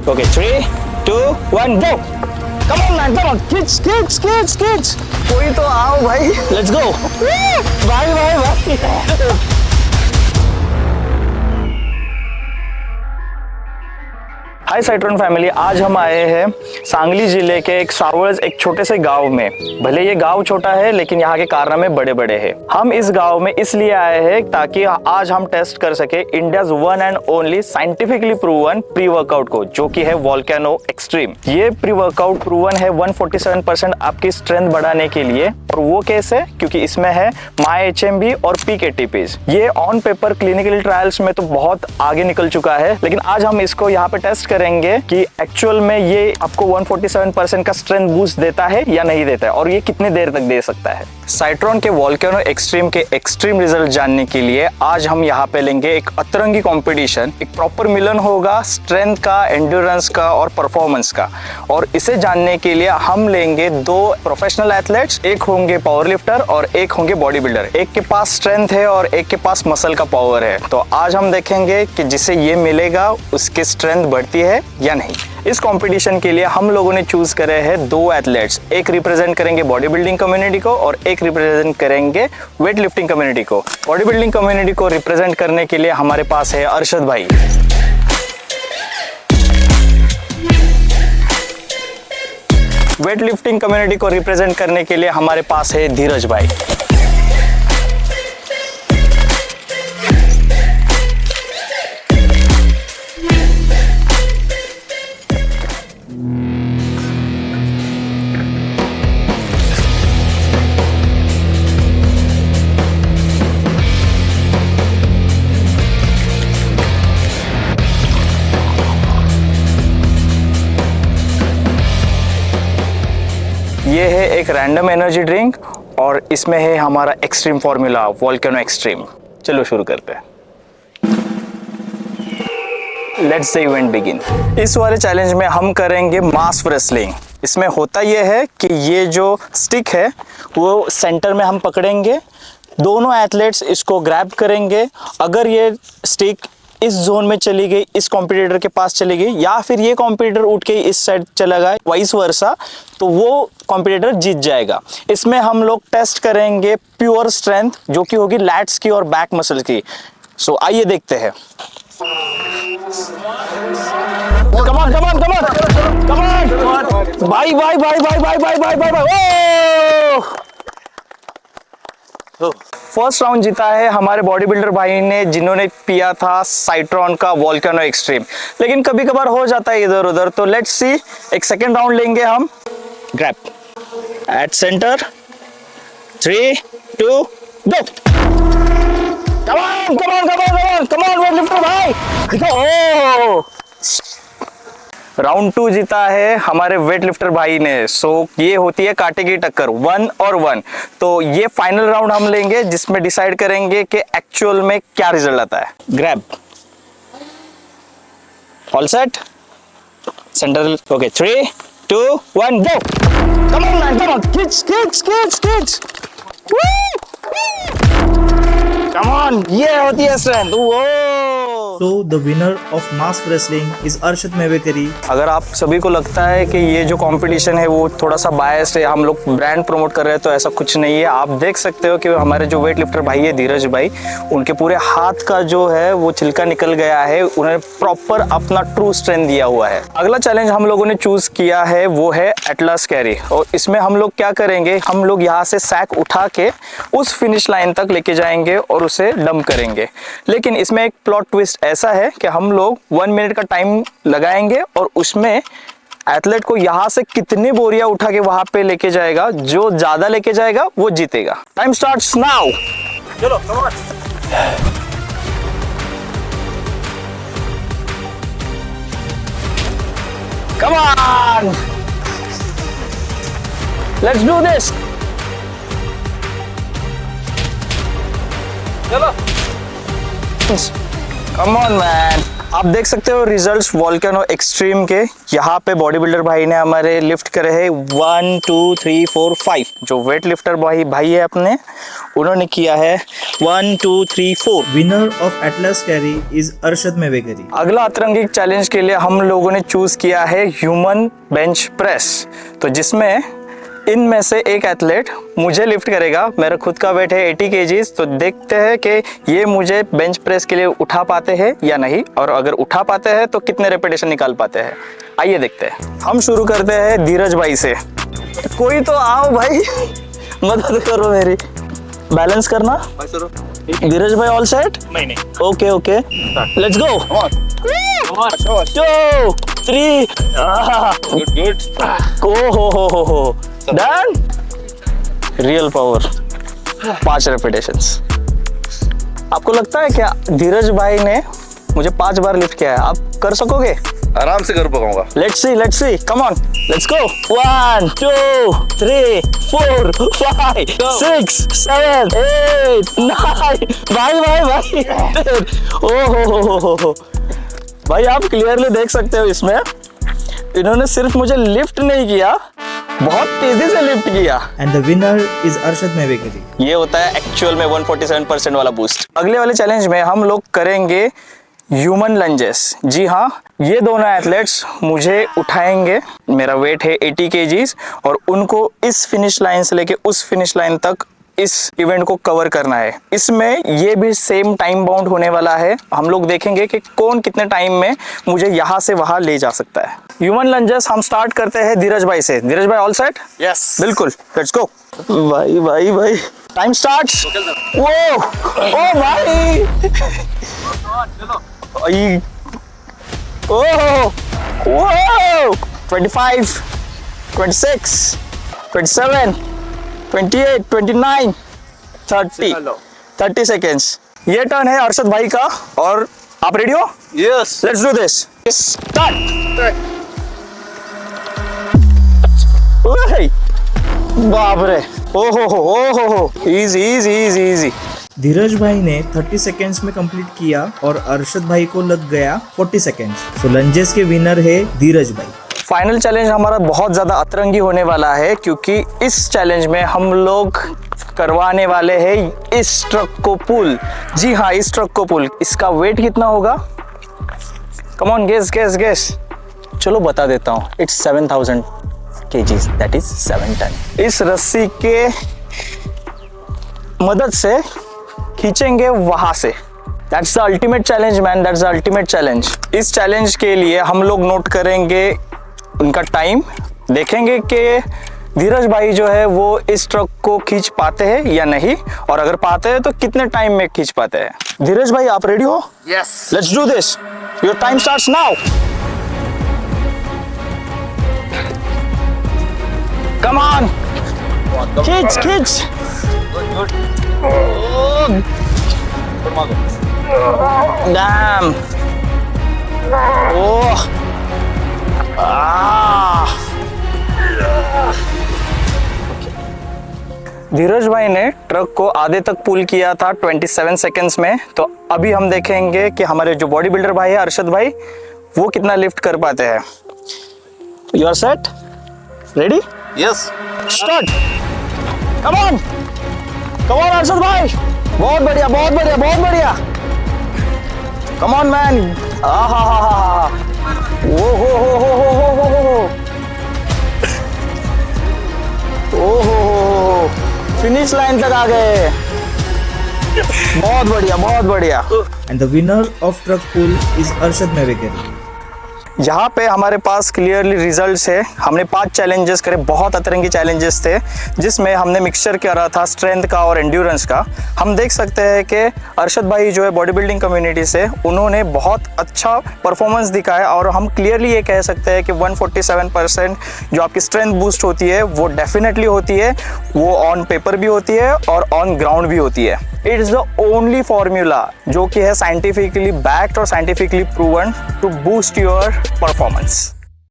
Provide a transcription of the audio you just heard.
Okay, 3, 2, 1, go! Come on, man, come on! Kids! कोई तो आओ भाई। Let's go! Bye! Hi Citron family, आज हम आए हैं सांगली जिले के एक सावळज एक छोटे से गांव में। भले ये गांव छोटा है लेकिन यहाँ के कारनामे बड़े बड़े हैं। हम इस गांव में इसलिए आए हैं ताकि आज हम टेस्ट कर सके India's one and only scientifically proven pre workout को, जो कि है वोल्केनो एक्सट्रीम। ये प्री वर्कआउट प्रूवन है 147% आपकी स्ट्रेंथ बढ़ाने के लिए। और वो कैसे? क्योंकि इसमें है MyHMB और PKTPs। ये ऑन पेपर क्लिनिकल ट्रायल्स में तो बहुत आगे निकल चुका है, लेकिन आज हम इसको यहाँ पे टेस्ट करेंगे कि एक्चुअल में ये आपको 147% का स्ट्रेंथ बूस्ट देता है या नहीं देता है, और ये कितने देर तक दे सकता है। साइट्रॉन के वोल्केनो एक्सट्रीम के एक्सट्रीम रिजल्ट जानने के लिए आज हम यहाँ पे लेंगे एक अतरंगी कंपटीशन। एक प्रॉपर मिलन होगा स्ट्रेंथ का, एंड्योरेंस का और परफॉर्मेंस का। और इसे जानने के लिए हम लेंगे 2 प्रोफेशनल एथलेट्स, एक होंगे पावर लिफ्टर और एक होंगे बॉडी बिल्डर। एक के पास स्ट्रेंथ है और एक के पास मसल का पावर है। तो आज हम देखेंगे कि जिसे ये मिलेगा उसकी स्ट्रेंथ बढ़ती है या नहीं। इस कंपटीशन के लिए हम लोगों ने चूज करे हैं 2 एथलेट्स। एक रिप्रेजेंट करेंगे बॉडी बिल्डिंग कम्युनिटी को और एक रिप्रेजेंट करेंगे वेट लिफ्टिंग कम्युनिटी को। बॉडी बिल्डिंग कम्युनिटी को रिप्रेजेंट करने के लिए हमारे पास है अरशद भाई। वेट लिफ्टिंग कम्युनिटी को रिप्रेजेंट करने के लिए हमारे पास है धीरज भाई। ये है एक रैंडम एनर्जी ड्रिंक और इसमें है हमारा एक्सट्रीम फॉर्मूला वोल्केनो एक्सट्रीम। चलो शुरू करते हैं। Let's the event begin. इस वाले चैलेंज में हम करेंगे मास रेसलिंग। इसमें होता यह है कि ये जो स्टिक है वो सेंटर में हम पकड़ेंगे, दोनों एथलीट्स इसको ग्रैब करेंगे। अगर ये स्टिक इस जोन में चली गई, इस कॉम्पिटिटर के पास चली गई, या फिर ये कॉम्पिटिटर उठ के इस साइड चला गया, वाइस वर्सा, तो वो कॉम्पिटिटर जीत जाएगा। इसमें हम लोग टेस्ट करेंगे प्योर स्ट्रेंथ, जो कि होगी लैट्स की और बैक मसल की। सो आइए देखते हैं। कम ऑन भाई फर्स्ट राउंड जीता है हमारे बॉडी बिल्डर भाई ने, जिन्होंने पिया था साइट्रॉन का वोल्केनो एक्सट्रीम। लेकिन कभी कभार हो जाता है इधर उधर, तो लेट्स सी। एक सेकेंड राउंड लेंगे हम। Grab at centre, 3, 2, go. Come on weight lifter भाई। राउंड 2 जीता है हमारे वेट लिफ्टर भाई ने। सो ये होती है कांटे की टक्कर, 1 और 1। तो ये फाइनल राउंड हम लेंगे जिसमें डिसाइड करेंगे कि एक्चुअल में क्या रिजल्ट आता है। Grab, all set, centre. Okay, 3, 2, 1, go. Come on man, come on, kids. Come on, ये होती है strength. So the winner of mass wrestling is Arshad Mevekari। अगर आप सभी को लगता है कि ये जो कंपटीशन है वो थोड़ा सा बायस्ड है, हम लोग ब्रांड प्रमोट कर रहे हैं, तो ऐसा कुछ नहीं है। आप देख सकते हो कि हमारे जो वेट लिफ्टर भाई है धीरज भाई, उनके पूरे हाथ का जो है वो छिलका निकल गया है। उन्होंने प्रॉपर अपना ट्रू स्ट्रेंथ दिया हुआ है। अगला चैलेंज हम लोगों ने चूज किया है वो है एटलस कैरी। और इसमें हम लोग क्या करेंगे, हम लोग यहाँ से सैक उठा के उस फिनिश लाइन तक लेके जाएंगे और उसे डंप करेंगे। लेकिन इसमें एक प्लॉट ट्विस्ट ऐसा है कि हम लोग 1 मिनट का टाइम लगाएंगे और उसमें एथलेट को यहां से कितनी बोरियां उठा के वहां पे लेके जाएगा, जो ज्यादा लेके जाएगा वो जीतेगा। Time starts now. चलो come on, let's do this. चलो, कम ऑन मैन, आप देख सकते हो रिजल्ट्स वोल्केनो एक्सट्रीम के। यहाँ पे बॉडी बिल्डर भाई ने हमारे लिफ्ट करे हैं 1 2 3 4 5। जो वेट लिफ्टर भाई है अपने, उन्होंने किया है 1 2 3 4। Winner of Atlas carry is Arshad Mevekari. अगला अतरंगी चैलेंज के लिए हम लोगों ने चूज किया है ह्यूमन बेंच प्रेस। तो जिसमें इनमें से एक एथलीट मुझे लिफ्ट करेगा। मेरा खुद का वेट है 80 kg। तो देखते हैं कि ये मुझे बेंच प्रेस के लिए उठा पाते हैं या नहीं, और अगर उठा पाते हैं तो कितने रेपिटेशन निकाल पाते हैं। आइए देखते हैं। हम शुरू करते हैं धीरज भाई से। कोई तो आओ भाई, मदद करो मेरी। बैलेंस करना धीरज भाई। All set? नहीं okay okay, let's go. 2 3 good हो डन। Real power 5 repetitions. आपको लगता है क्या धीरज भाई ने मुझे 5 बार लिफ्ट किया है, आप कर सकोगे? आराम से कर पाऊंगा। Let's see come on, let's go. 1 2 3 4 5 6 7 8 9। भाई ओ भाई, आप क्लियरली देख सकते हो इसमें इन्होंने सिर्फ मुझे लिफ्ट नहीं किया, बहुत तेजी से लिफ्ट किया। And the winner is Arshad Mevekari. ये होता है एक्चुअल में 147% वाला बूस्ट। अगले वाले चैलेंज में हम लोग करेंगे ह्यूमन लंजेस। जी हाँ, ये दोनों एथलेट्स मुझे उठाएंगे। मेरा वेट है 80 kg और उनको इस फिनिश लाइन से लेके उस फिनिश लाइन तक इस इवेंट को कवर करना है। इसमें ये भी सेम टाइम बाउंड होने वाला है। हम लोग देखेंगे कि कौन कितने टाइम में मुझे यहाँ से वहाँ ले जा सकता है। ह्यूमन लंजेस हम स्टार्ट करते हैं धीरज भाई से। धीरज भाई ऑल सेट? यस बिल्कुल, लेट्स गो। भाई टाइम स्टार्ट्स। वो ओ भाई ओह 25 26 27 28 29 30 सेकेंड्स। ये टर्न है अर्शद भाई का, और आप रेडी हो? Yes let's do this. Start. बाप रे, ओहो, इजी। धीरज भाई ने 30 सेकेंड्स में कंप्लीट किया और अर्शद भाई को लग गया 40 सेकेंड्स। सो लंजेस के विनर है धीरज भाई। फाइनल चैलेंज हमारा बहुत ज़्यादा अतरंगी होने वाला है, क्योंकि इस चैलेंज में हम लोग करवाने वाले हैं इस ट्रक को पुल। जी हाँ, इस ट्रक को पुल। इसका वेट कितना होगा? Come on, guess. चलो बता देता हूँ, it's 7000 kgs, that is 7 ton. इस रस्सी के मदद से खींचेंगे वहां से। That's the ultimate challenge man, that's the ultimate challenge. इस चैलेंज के लिए हम लोग नोट करेंगे उनका टाइम, देखेंगे कि धीरज भाई जो है वो इस ट्रक को खींच पाते हैं या नहीं, और अगर पाते हैं तो कितने टाइम में खींच पाते हैं। धीरज भाई आप रेडी हो? Yes let's do this. Your time starts now. Come on, खींच। डैम। ओह धीरज भाई ने ट्रक को आधे तक पुल किया था 27 सेकेंड्स में। तो अभी हम देखेंगे कि हमारे जो बॉडी बिल्डर भाई है अर्शद भाई, वो कितना लिफ्ट कर पाते हैं। You are set? Ready? Yes start. Come on Arshad भाई, बहुत बढ़िया। Come on man. ओहो, फिनिश लाइन तक आ गए। बहुत बढ़िया। And the winner of truck pull is Arshad Mevekari. यहाँ पे हमारे पास क्लियरली रिजल्ट्स है। हमने 5 चैलेंजेस करे, बहुत अतरंगी चैलेंजेस थे, जिसमें हमने मिक्सचर करा था स्ट्रेंथ का और एंड्योरेंस का। हम देख सकते हैं कि अर्शद भाई जो है बॉडी बिल्डिंग कम्युनिटी से, उन्होंने बहुत अच्छा परफॉर्मेंस दिखाया, और हम क्लियरली ये कह सकते हैं कि 147% जो आपकी स्ट्रेंथ बूस्ट होती है वो डेफिनेटली होती है, वो ऑन पेपर भी होती है और ऑन ग्राउंड भी होती है। It is the only formula जो कि है साइंटिफिकली बैक्ड और scientifically proven to boost your performance.